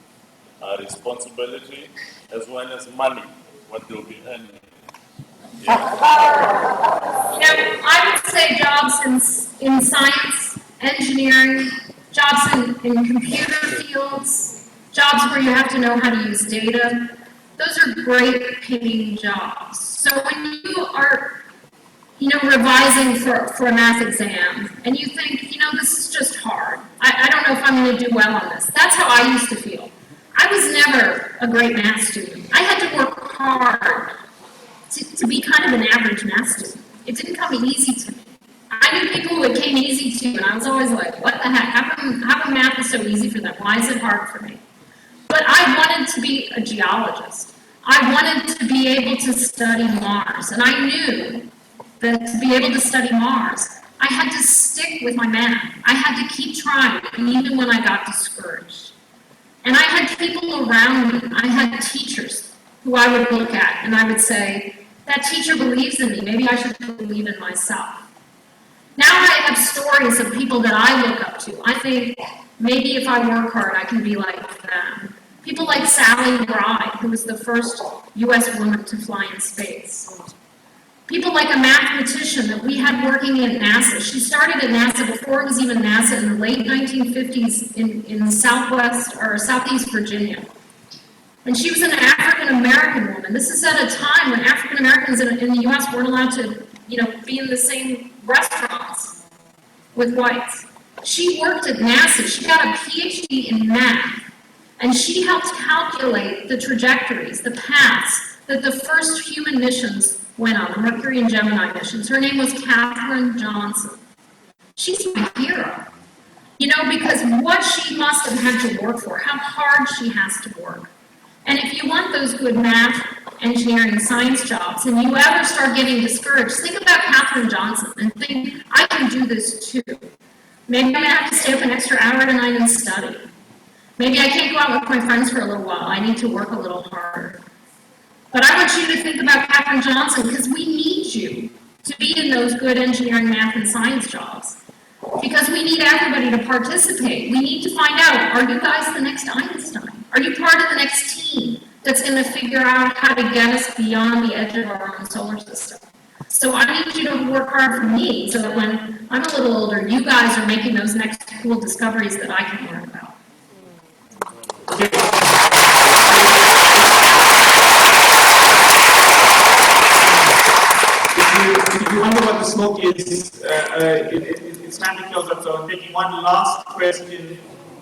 responsibility, as well as money, what they'll be earning? Yeah. I would say jobs in science, engineering, jobs in computer fields, jobs where you have to know how to use data. Those are great paying jobs. So when you are, revising for a math exam, and you think, this is just hard. I don't know if I'm going to do well on this. That's how I used to feel. I was never a great math student. I had to work hard to be kind of an average math student. It didn't come easy to me. I knew people who it came easy to, and I was always like, what the heck? How come math is so easy for them? Why is it hard for me? But I wanted to be a geologist. I wanted to be able to study Mars, and I knew that to be able to study Mars, I had to stick with my math. I had to keep trying, even when I got discouraged. And I had people around me. I had teachers who I would look at, and I would say, that teacher believes in me. Maybe I should believe in myself. Now I have stories of people that I look up to. I think maybe if I work hard, I can be like them. People like Sally Ride, who was the first U.S. woman to fly in space. People like a mathematician that we had working at NASA. She started at NASA before it was even NASA in the late 1950s in southwest or southeast Virginia. And she was an African-American woman. This is at a time when African-Americans in the U.S. weren't allowed to, be in the same restaurants with whites. She worked at NASA. She got a PhD in math. And she helped calculate the trajectories, the paths that the first human missions went on, the Mercury and Gemini missions. Her name was Katherine Johnson. She's my hero. Because what she must have had to work for, how hard she has to work. And if you want those good math, engineering, science jobs, and you ever start getting discouraged, think about Katherine Johnson and think, I can do this too. Maybe I'm going to have to stay up an extra hour tonight and study. Maybe I can't go out with my friends for a little while. I need to work a little harder. But I want you to think about Katherine Johnson because we need you to be in those good engineering, math, and science jobs. Because we need everybody to participate. We need to find out, are you guys the next Einstein? Are you part of the next team that's going to figure out how to get us beyond the edge of our own solar system? So I need you to work hard for me so that when I'm a little older, you guys are making those next cool discoveries that I can learn about. If you wonder what the smoke is, it's time to close up. So I'm taking one last question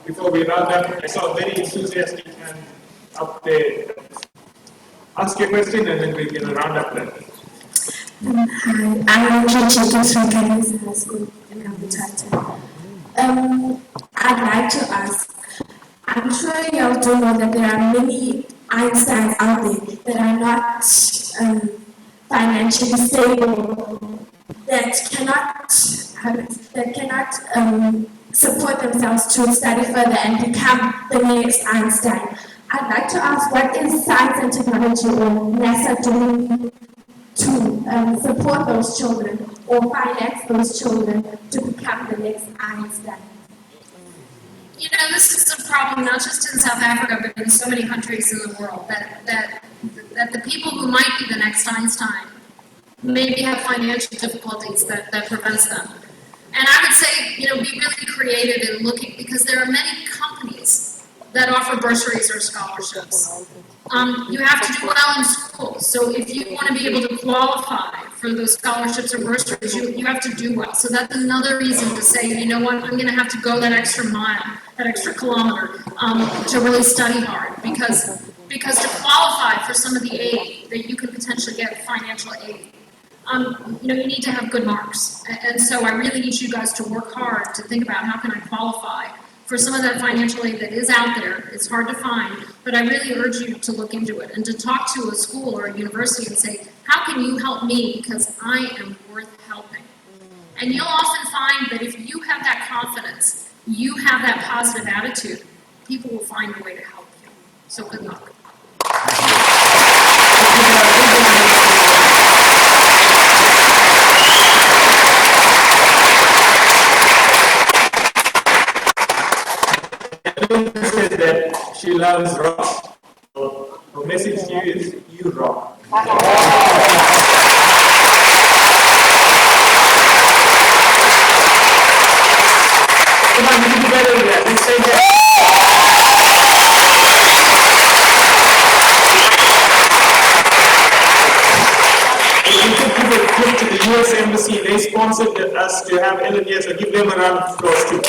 before we round up. I saw a very enthusiastic hand up there. Ask your question and then we're going to round up then. Hi, I'm Jacobs from Kennedy High School in Untitled. I'd like to ask, I'm sure you all do know that there are many Einsteins out there that are not financially stable, that cannot support themselves to study further and become the next Einstein. I'd like to ask, what is science and technology or NASA doing to support those children or finance those children to become the next Einstein? This is a problem not just in South Africa, but in so many countries in the world, that the people who might be the next Einstein maybe have financial difficulties that prevents them. And I would say, be really creative in looking, because there are many companies that offer bursaries or scholarships. You have to do well in school. So if you want to be able to qualify for those scholarships or bursaries, you have to do well. So that's another reason to say, you know what, I'm going to have to go that extra mile, that extra kilometer to really study hard. Because to qualify for some of the aid that you can potentially get, financial aid, you need to have good marks. And so I really need you guys to work hard to think about how can I qualify for some of that financial aid that is out there. It's hard to find, but I really urge you to look into it and to talk to a school or a university and say, how can you help me because I am worth helping? And you'll often find that if you have that confidence, you have that positive attitude, people will find a way to help you. So good luck. Ellen says that she loves rock. So her message to you is, you rock. Come on, you can do better than that. Let's say that. We took people to the US Embassy. They sponsored us to have Ellen here, so give them a round of applause too.